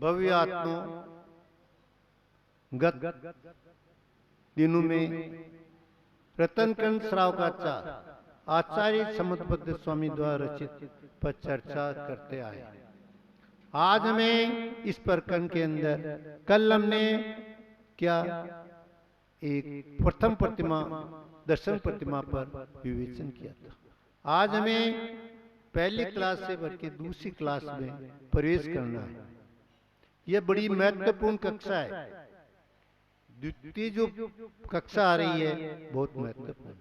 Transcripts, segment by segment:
भव्यात्मा गत दिनों में रतनकंड श्रावकाचा आचार्य समतबद्ध स्वामी द्वारा रचित पर चर्चा करते आए। आज हमें इस प्रकरण के अंदर, कल हमने क्या एक प्रथम प्रतिमा दर्शन प्रतिमा पर विवेचन किया था। आज हमें पहली क्लास से बढ़ के दूसरी क्लास में प्रवेश करना है। यह बड़ी महत्वपूर्ण कक्षा है। द्वितीय जो कक्षा आ रही है बहुत महत्वपूर्ण।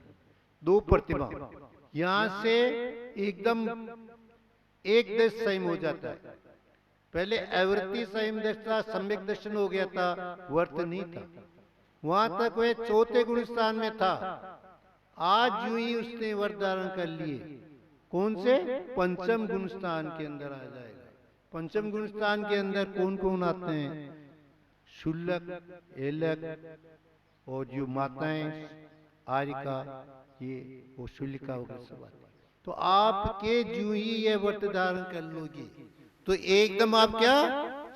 दो प्रतिमा यहां से एकदम एक देश संयम हो जाता है। पहले आवृत्ति संयम दर्शन सम्यक दर्शन हो गया था, वर्त नहीं था। वहां तक वह चौथे गुण स्थान में था। आज यूं ही उसने वर्त धारण कर लिए। कौन से? पंचम गुण स्थान के अंदर आ जाएगा। पंचम गुण स्थान के अंदर कौन कौन आते हैं? शुल्लक, एलक और जो माताएं आरिका, ये वो शुल्लिका वगैरह सब आते। तो आपके जो ही ये व्रत धारण कर लोगे तो एकदम आप क्या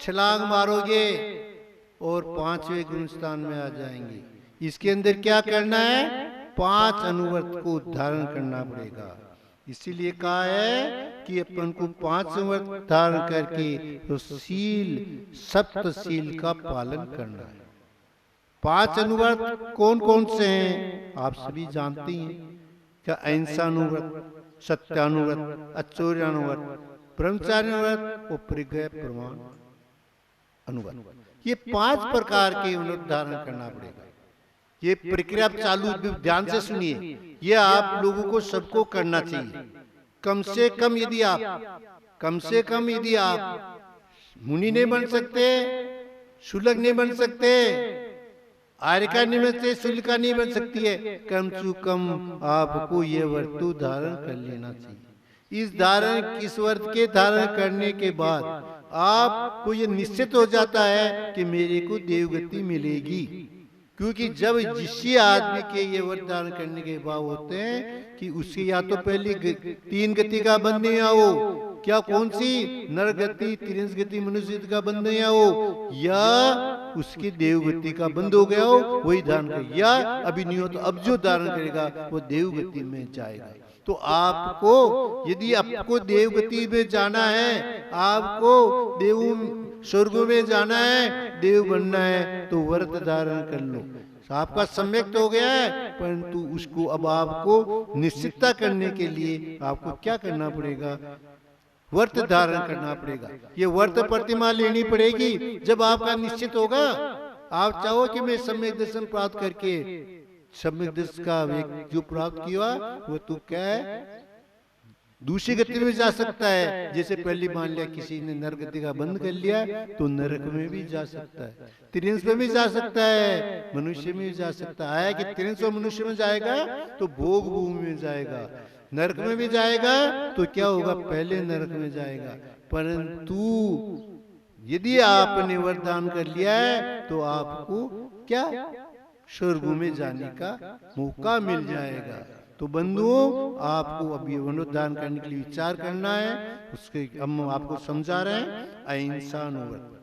छलांग मारोगे और पांचवें गुण स्थान में आ जाएंगे। इसके अंदर क्या करना है? 5 अनुव्रत को धारण करना पड़ेगा। इसीलिए कहा है कि अपन को 5 व्रत धारण करके तो शील, सप्त शील का पालन करना है। 5 अनुव्रत कौन कौन से हैं आप सभी जानते हैं। क्या? अहिंसानुव्रत, सत्यानुव्रत, अचौर्यानुव्रत, ब्रह्मचार्यानुव्रत और परिग्रह प्रमाण अनुव्रत। ये 5 प्रकार के व्रत धारण करना पड़ेगा। ये प्रक्रिया चालू, ध्यान से सुनिए। ये आप लोगों को सबको करना चाहिए। कम से कम यदि आप मुनि नहीं बन सकते, शुल्लक नहीं बन सकते, आरिका नहीं बन सकते, शुल्लिका नहीं बन सकती है, कम से कम आपको ये व्रत धारण कर लेना चाहिए। इस व्रत के धारण करने के बाद आपको ये निश्चित हो जाता है कि मेरे को देवगति मिलेगी। क्योंकि जब जिस आदमी के ये व्रत धारण करने के भाव होते हैं कि उसकी या तो पहली 3 गति का बंध नहीं हो, क्या कौन सी? नर गति, त्रिंश गति, मनुष्य गति का बंध नहीं हो, या उसकी देवगति का बंद हो गया हो, वही धारण करे। या अभी नहीं हो तो अब जो धारण करेगा वो देवगति में जाएगा। तो आपको यदि आपको देवगति में जाना है, आपको देव स्वर्ग में जाना है, देव बनना है, तो व्रत धारण कर लो। आपका सम्यक तो हो गया है, परंतु उसको अब आपको निश्चितता करने के लिए आपको क्या करना पड़ेगा? व्रत धारण करना पड़ेगा। ये व्रत प्रतिमा लेनी पड़ेगी। जब आपका निश्चित होगा, आप चाहो कि मैं सम्यक दर्शन प्राप्त करके सम्यक दर्शन का जो प्राप्त किया वो तो क्या है दूसरी गति में जा सकता है। जैसे पहली मान लिया किसी ने नर गति का बंद कर लिया तो नरक में भी जा सकता है, त्रिंश में भी जा सकता है, मनुष्य में भी जा सकता है। कि त्रिंश और मनुष्य में जाएगा तो भोग भूमि में जाएगा, नरक में भी जाएगा तो क्या होगा? पहले नरक में जाएगा। परंतु यदि आपने वरदान कर लिया है तो आपको क्या स्वर्ग में जाने का मौका मिल जाएगा। तो बंधुओं, आपको अभी वनोद्धान करने के लिए विचार करना है। उसके हम आपको समझा रहे हैं। अहिंसानुव्रत।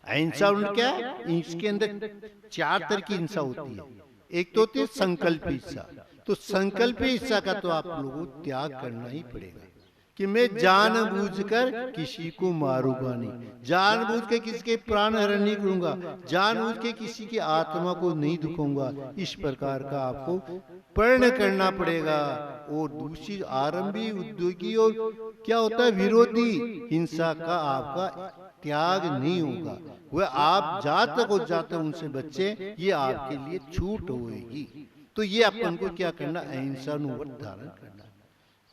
अहिंसानुव्रत क्या? इसके अंदर 4 तरह की हिंसा होती है। एक तो होती है संकल्प हिंसा। तो संकल्प हिंसा का तो आप लोगों को त्याग करना ही पड़ेगा कि मैं जानबूझकर किसी को मारूंगा नहीं, जानबूझ के किसी के प्राण हरण नहीं करूंगा, जानबूझ के किसी की आत्मा को नहीं दुखूंगा। इस प्रकार का आपको प्रण करना पड़ेगा। और दूसरी आरंभी, उद्योगी और क्या होता है विरोधी हिंसा का आपका त्याग नहीं होगा। वह आप जहां तक हो जाते उनसे बच्चे, ये आपके लिए छूट होगी। तो ये अपन को क्या करना? अहिंसानुव्रत धारण करना।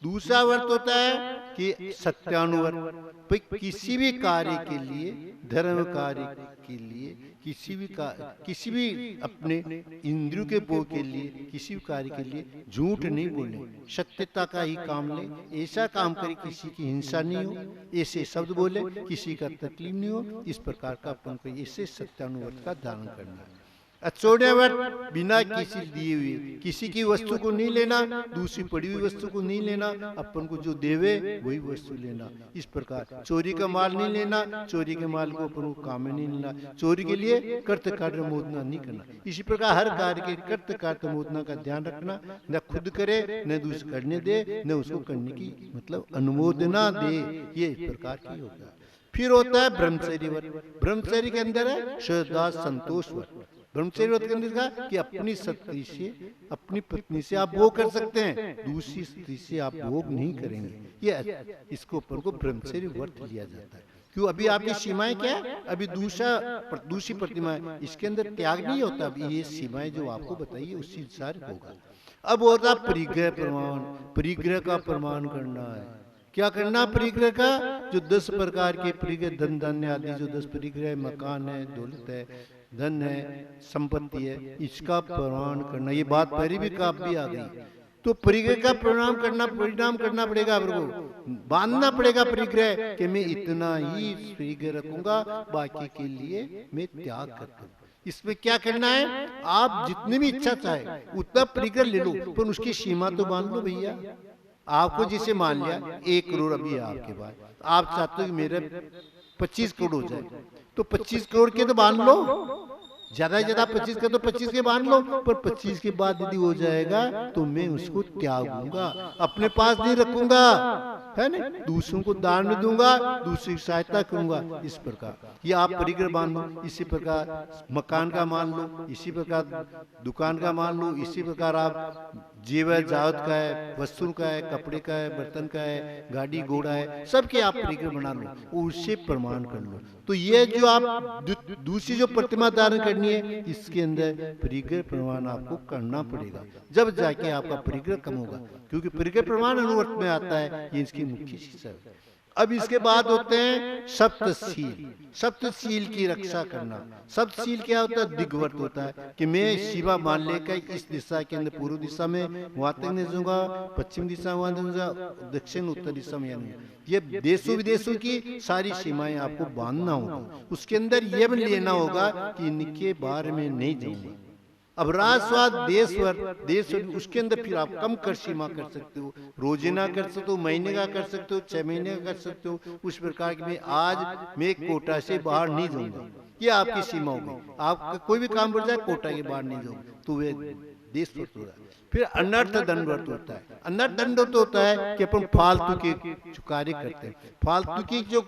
दूसरा व्रत होता है कि सत्यानुव्रत। किसी भी कार्य के लिए, धर्म कार्य के लिए, किसी भी अपने इंद्रियों के भोग के लिए, किसी भी कार्य के लिए झूठ नहीं बोले, सत्यता का ही काम ले, ऐसा काम करे किसी की हिंसा नहीं हो, ऐसे शब्द बोले किसी का तकलीफ नहीं हो। इस प्रकार का अपन को ऐसे सत्यानुव्रत का धारण करना है। अचोड़ियावट बिना किसी दिए हुए, किसी की वस्तु को नहीं लेना, दूसरी पड़ी हुई वस्तु को नहीं लेना, अपन को जो देवे वही वस्तु लेना। इस प्रकार चोरी का माल नहीं लेना, चोरी के माल को अपन को काम में नहीं लेना, चोरी के लिए कर्त कार्य मोदना नहीं करना। इसी प्रकार हर कार्य के कर्त कार्य मोदना का ध्यान रखना, न खुद करे न दूसरे करने दे, न उसको करने की मतलब अनुमोदना दे, ये इस प्रकार की होता है। फिर होता है ब्रह्मचर्य व्रत। ब्रह्मचर्य के अंदर है श्रद्धा संतोष व्रत। ब्रह्मचर्य व्रत के अंदर कहा कि अपनी स्त्री से, अपनी पत्नी से आप भोग कर सकते हैं, दूसरी स्त्री से आप भोग नहीं करेंगे। ये इसको ऊपर को ब्रह्मचर्य व्रत लिया जाता है। क्यों? अभी आपकी सीमाएं क्या है? अभी दूसरी प्रतिमा है, इसके अंदर त्याग नहीं होता। अभी ये सीमाएं जो आपको बताइए उसी अनुसार होगा। अब होता परिग्रह प्रमाण। परिग्रह का प्रमाण करना है। क्या करना? परिग्रह का जो 10 प्रकार के परिग्रह, धन धान्य आदि जो 10 परिग्रह है, मकान है, दौलत है, धन है, संपत्ति है, इसका प्रमाण करना। ये बात पहले भी काफी आ गई। तो परिग्रह का परिणाम करना पड़ेगा, बांधना पड़ेगा परिग्रह कि मैं इतना ही परिग्रह रखूंगा, बाकी के लिए मैं त्याग करता हूँ। इसमें क्या करना है? आप जितनी भी इच्छा चाहे उतना परिग्रह ले लो, पर उसकी सीमा तो बांध लो भैया। आपको जिसे मान लिया 1 करोड़ अभी है आपके पास, आप चाहते हो कि मेरा 25 करोड़ हो जाए, तो 25 करोड़ के तो बांध लो, ज्यादा से ज्यादा 25 का तो 25 के बांध लो, पर 25 के बाद यदि हो जाएगा तो मैं उसको त्यागूंगा, अपने पास नहीं रखूंगा, है ना, दूसरों को दान में दूंगा, दूसरी की सहायता करूंगा। इस प्रकार ये आप परिग्रह मान लो। इसी प्रकार मकान का मान लो, इसी प्रकार दुकान का मान लो, इसी प्रकार आप जेवर जावत का है, वस्तु का है, कपड़े का है, बर्तन का है, गाड़ी घोड़ा है, सबके आप परिग्रह बना लो, उससे प्रमाण कर लो। तो ये जो आप दूसरी जो प्रतिमा धारण करनी है, इसके अंदर परिग्रह प्रमाण आपको करना पड़ेगा, जब जाके आपका परिग्रह कम होगा। क्योंकि परिग्रह प्रमाण अनुवर्त में आता है, ये इसकी मुख्य शिक्षा है। अब इसके बाद होते हैं सप्तशील। सप्तशील की रक्षा करना। सप्तशील क्या होता है? दिग्वर्त होता है कि मैं शिवा मान लेकर इस दिशा के अंदर पूर्व दिशा में वहां तक नहीं जाऊंगा, पश्चिम दिशा वहां जाऊंगा, दक्षिण उत्तर दिशा में नहीं। ये देशों विदेशों की सारी सीमाएं आपको बांधना होगा। उसके अंदर ये भी लेना होगा कि इनके बारे में नहीं जाऊंगा। अब राजस्वाद देश उसके अंदर फिर आप कम कर सीमा कर सकते हो, रोजाना कर सकते हो, महीने का कर सकते हो, 6 महीने का कर सकते हो। उस प्रकार की मैं एक कोटा से बाहर नहीं जाऊंगा, ये आपकी सीमा होगी। आपका कोई भी काम बढ़ जाए कोटा के बाहर नहीं जाऊंगा, तो वे देश व्रत हो रहा है। फिर अनर्थ दंड व्रत होता है। अनर्थ दंड होता है कि अपन फालतू के जो कार्य करते हैं, फालतू की जो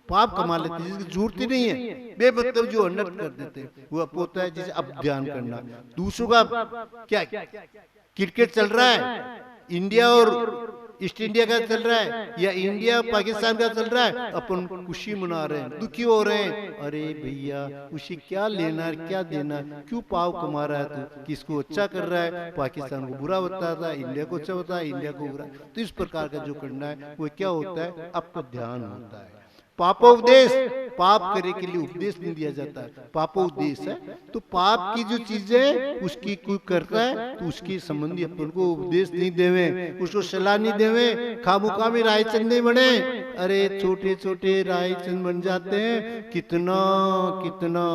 पाप कमा लेते हैं, जिसकी जरूरत ही नहीं है, बेमतलब जो अनर्थ कर देते हैं, वो होता है जैसे अब ध्यान करना। दूसरों का क्या क्रिकेट चल रहा है, इंडिया और ईस्ट इंडिया का चल रहा है, या इंडिया पाकिस्तान का चल रहा है, अपन खुशी मना रहे हैं, दुखी हो रहे हैं। अरे भैया उसे क्या लेना है, क्या देना, क्यों पाव कमा रहा है तू? किसको अच्छा कर रहा है? पाकिस्तान को बुरा बताता है, इंडिया को अच्छा बताता है, इंडिया को बुरा। तो इस प्रकार का जो करना है वो क्या होता है? आपका ध्यान होता है। पापोपदेश, पाप करे के लिए उपदेश नहीं दिया जाता है, पापोपदेश है। तो पाप की जो चीजें उसकी कोई करता है तो उसके संबंधी अपन को उपदेश नहीं देवे, उसको सलाह नहीं देवे, खामुखा में रायचंद नहीं बने। अरे छोटे छोटे रायचंद बन जाते हैं, कितना कितना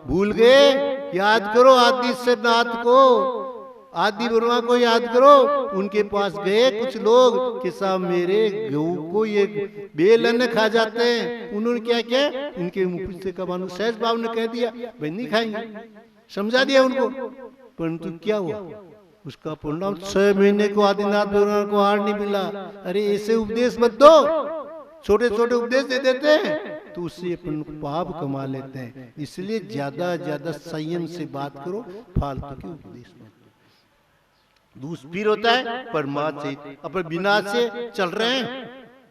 भूल गए। याद करो आदि नाथ को, आदि वर्मा को याद करो। उनके पास गए कुछ लोग कि साहब मेरे गऊ को ये बेल अन्न खा जाते हैं। उन्होंने क्या किया? उनके मुंह से कबानु सहज बाबू ने कह दिया भाई नहीं खाएंगे, समझा दिया उनको। परंतु क्या हुआ? उसका परिणाम 6 महीने को आदिनाथ वर्मा को हार नहीं मिला। अरे ऐसे उपदेश मत दो, छोटे छोटे उपदेश दे देते हैं तो उससे अपन पाप कमा लेते हैं। इसलिए ज्यादा ज्यादा संयम से बात करो, फालतू के उपदेश मत। फिर होता है परमार्थ से, अपन बिना से चल रहे हैं,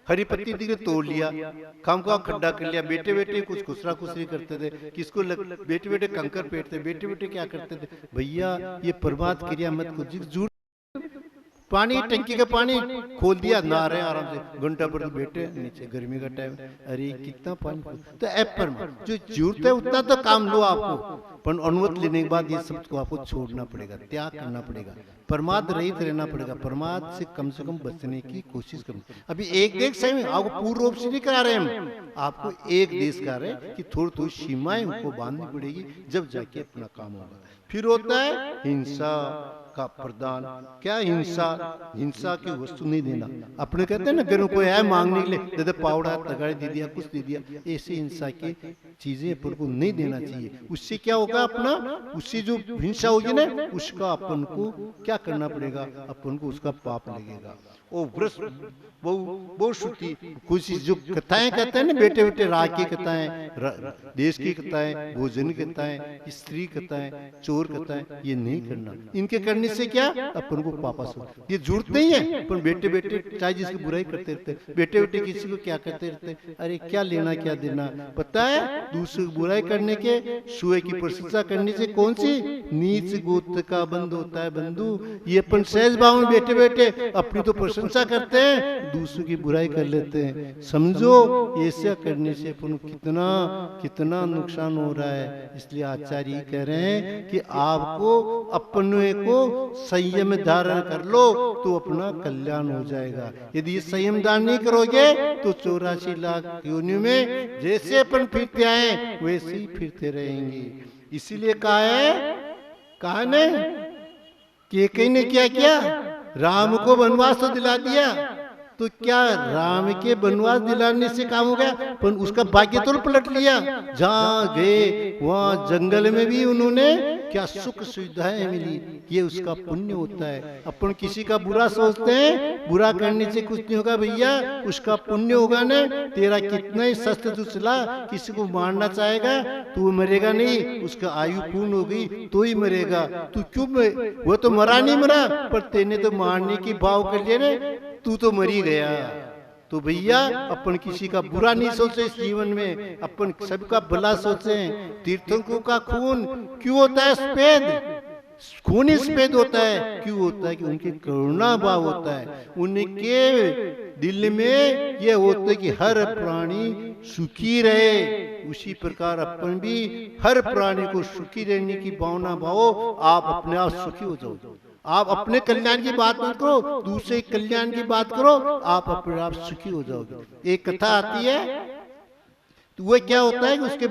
हरी पत्ती दिखे तोड़ लिया, काम का खड्डा कर लिया, बेटे बेटे कुछ खुसरा खुसरी करते थे, किसको बेटे बेटे कंकर पेटते, बेटे बेटे क्या करते थे। भैया ये परमार्थ क्रिया मत को, पानी टंकी का पानी खोल दिया, नहा रहे आराम से, घंटा भर बैठे नीचे, गर्मी का टाइम, अरे कितना पानी। तो ऐप पर जो जरूरत है उतना तो काम लो आपको, पर अनुमति लेने के बाद ये सब को आपको छोड़ना पड़ेगा, त्याग करना पड़ेगा, प्रमाद रहित रहना पड़ेगा, प्रमाद से कम बचने की कोशिश करनी। अभी एक देश से आपको पूर्ण रूप से नहीं करा रहे हम, आपको एक देश करा रहे हैं कि थोड़ी थोड़ी सीमाएं उनको बांधनी पड़ेगी, जब जाके अपना काम होगा। फिर होता है हिंसा का प्रदान। क्या हिंसा? हिंसा की वस्तु नहीं देना। अपने कहते हैं ना, घर कोई है मांगने के लिए, दे दे पावड़ा तगाड़ी दे दिया, कुछ दे दिया, ऐसी हिंसा की चीजें अपन को नहीं देना चाहिए। उससे क्या होगा, अपना उससे जो हिंसा होगी ना, उसका अपन को क्या करना पड़ेगा, अपन को उसका पाप लगेगा। वो व्रत बहुत श्रुति कुछ जो कथाएं कहते हैं ना, बेटे बेटे राग की कथाएं, देश की कथाएं, भोजन की कथाएं, स्त्री कथाएं, चोर कथाएं, ये नहीं करना। इनके करने से क्या अपन को पापा हो, ये जरूरत नहीं है। पर बेटे बेटे चाहे जिसकी बुराई करते रहते, बेटे बेटे किसी को क्या करते रहते, अरे क्या लेना क्या देना। पता है दूसरे की बुराई करने के, सुए की प्रशंसा करने से कौन सी नीच गोत्र का बंद होता है बंधु। ये अपन सहज भाव में बेटे बेटे अपनी तो प्रशंसा करते हैं, दूसरों की बुराई कर लेते हैं। समझो ऐसा करने से अपन कितना कितना नुकसान हो रहा है। इसलिए आचार्य कह रहे हैं कि आपको अपने को संयम धारण कर लो तो अपना कल्याण हो जाएगा। यदि संयम धारण नहीं करोगे तो 84 लाख योनियों में जैसे अपन फिरते आए वैसे ही फिरते रहेंगे। इसीलिए कहा ने कि कहीं ने क्या किया, राम को वनवास तो दिला दिया, तो क्या राम के वनवास दिलाने से काम हो गया? पर उसका भाग्य तो पलट लिया। जहाँ गए वहाँ जंगल में भी उन्होंने क्या सुख सुविधाएं मिली, ये उसका पुण्य होता है। अपन किसी का बुरा सोचते हैं, बुरा करने से कुछ नहीं होगा भैया, उसका पुण्य होगा ना। तेरा कितना ही शस्त्र तू चला, किसी को मारना चाहेगा तू मरेगा नहीं, उसका आयु पूर्ण हो गई तो ही मरेगा। तू क्यों वो तो मरा नहीं मरा, पर तेने तो मारने की भाव कर लिया ना, तू तो मरी गया। तो भैया अपन किसी का बुरा नहीं सोचे इस जीवन में, अपन सबका भला सोचे। तीर्थंकरों का खून क्यों होता है सफेद? खून ही सफेद होता है, क्यों होता है? कि उनके करुणा भाव होता है, उनके दिल में ये होता है कि हर प्राणी सुखी रहे। उसी प्रकार अपन भी हर प्राणी को सुखी रहने की भावना भावो, आप अपने आप सुखी हो जाओ। आप अपने कल्याण की बात मत करो, दूसरे कल्याण की बात करो, आप अपने आप सुखी हो जाओगे। एक कथा आती है, तो वह क्या होता है कि उसके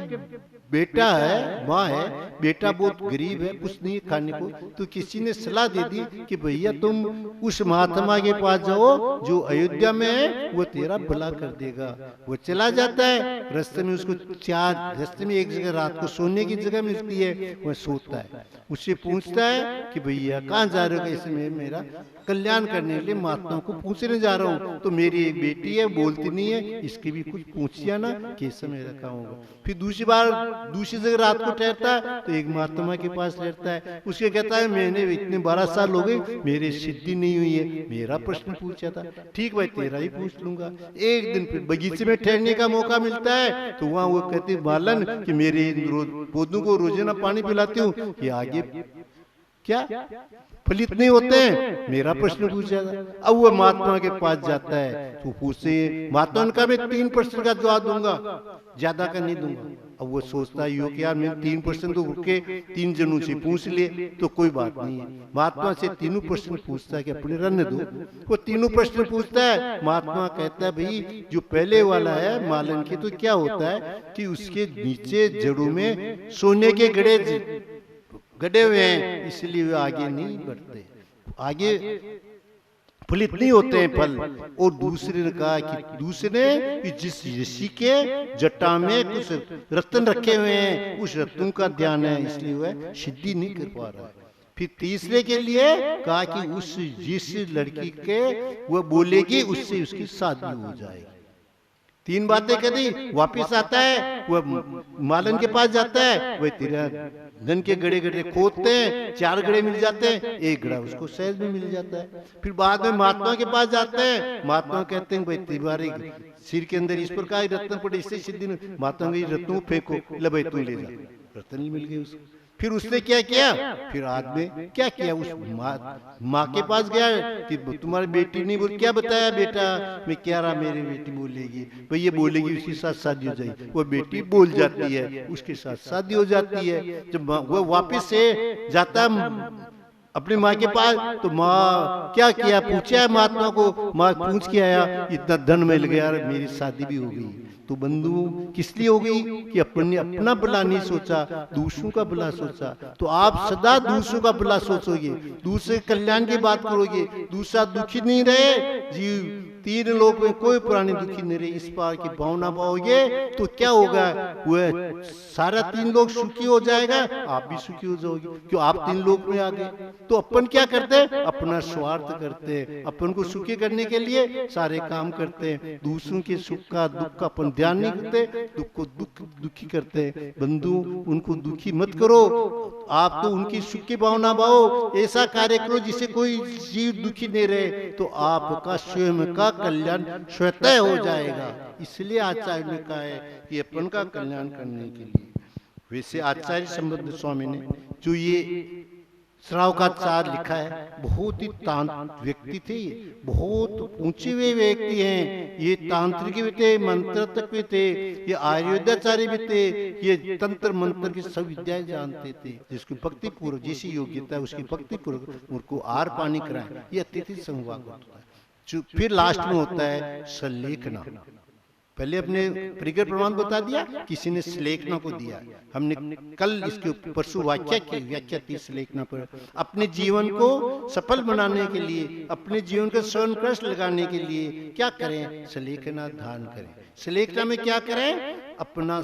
बेटा है, माँ है, बेटा बहुत गरीब है, कुछ नहीं खाने को। तो किसी ने सलाह दे दी कि भैया तुम उस महात्मा के पास जाओ जो अयोध्या में है, वो तेरा भला कर देगा। वो चला जाता है, रास्ते में उसको रास्ते में एक जगह रात को सोने की जगह मिलती है, वह सोता है। उससे पूछता है कि भैया कहाँ जा रहे हो? कैसे मैं मेरा कल्याण करने के लिए महात्मा को पूछने जा रहा हूँ, तो मेरी एक बेटी है बोलती नहीं है, इसके भी कुछ पूछिया ना, कैसे मेरा काम होगा। फिर दूसरी बार दूसरी जगह रात को ठहरता है, तो एक महात्मा के पास रहता है, उसके कहता है मैंने इतने 12 साल हो गए मेरे सिद्धि नहीं हुई है, मेरा प्रश्न पूछा था। ठीक भाई तेरा ही पूछ लूंगा। एक दिन फिर बगीचे में ठहरने का मौका मिलता है, तो वहाँ वो कहती बालन कि मेरे पौधों को रोजाना पानी पिलाती हूँ, ये आगे क्या फलित नहीं होते हैं, मेरा प्रश्न पूछा था। अब वो महात्मा के पास जाता है, तो पूछते महात्मा का मैं 3% का जवाब दूंगा, ज्यादा का नहीं दूंगा। अब वो सोचता है कि यार मैं 3% तो रुके 3 जनों से पूछ लिए तो कोई बात नहीं है। महात्मा से 3 प्रश्न पूछता है कि अपने रहने दो। वो 3 प्रश्न पूछता है, महात्मा कहता है भाई जो पहले वाला है मालन की, तो क्या होता है कि उसके नीचे जड़ों में सोने के गड़े हुए हैं, इसलिए वे आगे नहीं बढ़ते, आगे फलित नहीं होते हैं फल। और दूसरे ने कहा कि दूसरे जिस ऋषि के जटा में कुछ रत्न रखे हुए हैं, उस रत्न का ध्यान है, इसलिए वह सिद्धि नहीं कर पा रहा है। फिर तीसरे के लिए कहा कि उस जिस लड़की के वह बोलेगी उससे उसकी शादी हो जाएगी। 3 बातें कह दी, वापिस आता है, वह मालन के पास जाता है, वह तेरा धन के गड़े गड़े खोदते हैं, 4 गड़े मिल जाते हैं, 1 गड़ा उसको सहज में मिल जाता है। फिर बाद में महात्मा के पास जाते हैं, महात्मा कहते हैं भाई तुम्हारे सिर के अंदर इस प्रकार रत्न पड़े, इससे सिद्धि। महात्मा के रत्नों को फेंको, ले भाई तुम ले जा, रत्न मिल गए उसको। फिर उसने क्या किया, फिर आदमी क्या किया, उस माँ के पास गया कि तुम्हारी बेटी नहीं बोल, क्या बताया बेटा, मैं क्या रहा मेरी बेटी बोलेगी, भाई ये बोलेगी उसके साथ शादी हो जाएगी, वो बेटी बोल जाती है, उसके साथ शादी हो जाती है। जब वो वापस से जाता अपनी माँ के पास, तो माँ क्या किया, पूछा है महात्मा को, माँ पूछ के आया, इतना धन मिल गया, मेरी शादी भी हो गई। तो बंधु किस लिए हो गई कि अपन ने अपना भला नहीं सोचा, दूसरों का भला सोचा। तो आप सदा दूसरों का भला सोचोगे, दूसरे कल्याण की बात करोगे, दूसरा दुखी नहीं रहे, जीव तीन लोक में कोई प्राणी दुखी नहीं रहे, इस पार की भावना पाओगे तो क्या होगा, वह सारा तीन लोग सुखी हो जाएगा, आप भी सुखी हो जाओगे, क्यों आप तीन लोक में आ गए। तो अपन क्या करते हैं, अपना स्वार्थ करते हैं, अपन को सुखी करने के लिए सारे काम करते हैं, दूसरों के सुख का दुख का अपन ध्यान नहीं करते, दुख को दुखी करते हैं। बंधु उनको दुखी मत करो, आप तो उनकी सुख की भावना पाओ, ऐसा कार्य करो जिससे कोई जीव दुखी नहीं रहे, तो आपका स्वयं का कल्याण स्वतः हो जाएगा। इसलिए आचार्य ने कहा है कि अपन का कल्याण करने के लिए। वैसे आचार्य संबंध स्वामी ने जो ये श्रावकाचार लिखा है, बहुत ही तांत्रिक व्यक्ति थे, बहुत ऊंचे हुए व्यक्ति हैं, ये तांत्रिक भी थे, मंत्रतक भी थे, ये आयुर्वेदाचार्य भी थे, ये तंत्र मंत्र की सब विद्याएं जानते थे। जिसकी भक्ति पूर्वक जैसी योग्यता है उसकी भक्ति पूर्वक उनको आहार पानी कराए, ये अतिथि संवाद होता है। फिर लास्ट में होता है सलेखना। पहले अपने परिकर प्रमाण बता दिया, किसी ने सलेखना को दिया, हमने कल इसके परसों व्याख्या थी सलेखना पर। अपने जीवन को सफल बनाने के लिए, अपने जीवन को स्वर्ण क्रश लगाने के लिए क्या करें, सलेखना दान करें। सलेखना में क्या करें, अपना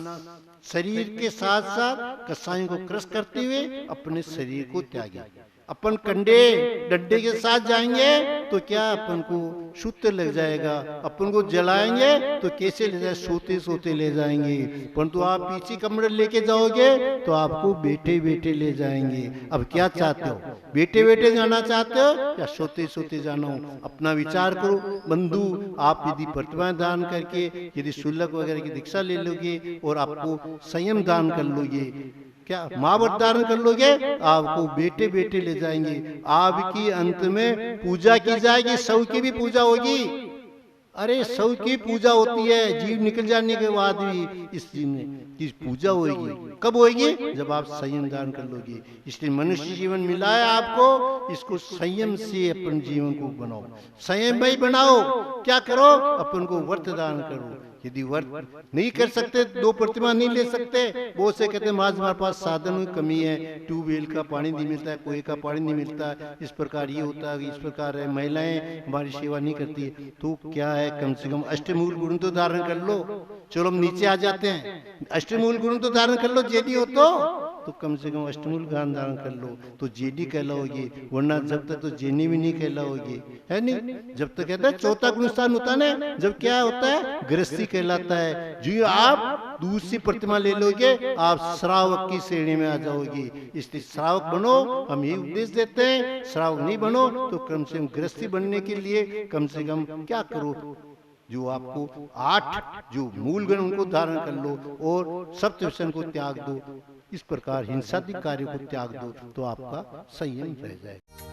शरीर के साथ साथ कसायों को क्रश करते हुए अपने शरीर को त्यागें। अपन कंडे डंडे के साथ जाएंगे तो क्या अपन को सूत्र लग जाएगा, अपन को जलाएंगे तो कैसे ले जाए, सोते सोते ले जाएंगे। परंतु आप पीछे कमरे लेके जाओगे तो आपको बैठे बैठे ले जाएंगे। अब क्या चाहते हो, बैठे बैठे जाना चाहते हो या सोते सोते जाना हो, अपना विचार करो। बंधु आप यदि प्रतिमा दान करके यदि शुल्क वगैरह की दीक्षा ले लोगे और आपको संयम दान कर लोगे, क्या महाव्रत धारण कर लोगे, आपको बेटे बेटे ले जाएंगे। आपकी अंत में पूजा की जाएगी, सौ की भी पूजा होगी। अरे सौ की पूजा होती है, जीव निकल जाने के बाद भी इस जीव में की पूजा होगी। कब होगी, जब आप संयम दान कर लोगे। इसलिए मनुष्य जीवन मिला है आपको, इसको संयम से अपन जीवन को बनाओ, संयम में बनाओ। क्या करो, अपन को व्रत दान करो। यदि व्रत नहीं कर सकते, दो प्रतिमा नहीं ले सकते, वो से कहते हैं महाराज हमारे पास साधन की कमी है, ट्यूबवेल का पानी नहीं मिलता है, कुएं का पानी नहीं मिलता है, इस प्रकार ये होता है, इस प्रकार है, महिलाएं हमारी सेवा नहीं करती है। तो क्या है, कम से कम अष्टमूल गुण तो धारण कर लो। चलो हम नीचे आ जाते हैं, अष्टमूल गुण तो धारण कर लो, जेडी हो तो कम से कम अष्टमूल ज्ञान धारण कर लो तो जेडी कहलाओगे, वरना जब तक तो जेनी भी नहीं कहलाओगे, है नहीं। जब तक कहता है चौथा गुण स्थान होता है ना, जब क्या होता है, गृहस्थी कहलाता है। जो आप दूसरी प्रतिमा ले लोगे, आप श्रावक की श्रेणी में आ जाओगे। इसलिए श्रावक बनो, हम ये उपदेश देते हैं। श्रावक नहीं बनो तो कम से कम गृहस्थी बनने के लिए कम से कम क्या करो, जो आपको 8 जो मूल गुण उनको धारण कर लो और सप्तव्यसन को त्याग दो। इस प्रकार हिंसात्मक कार्य को त्याग दो तो आपका संयम रह जाएगा।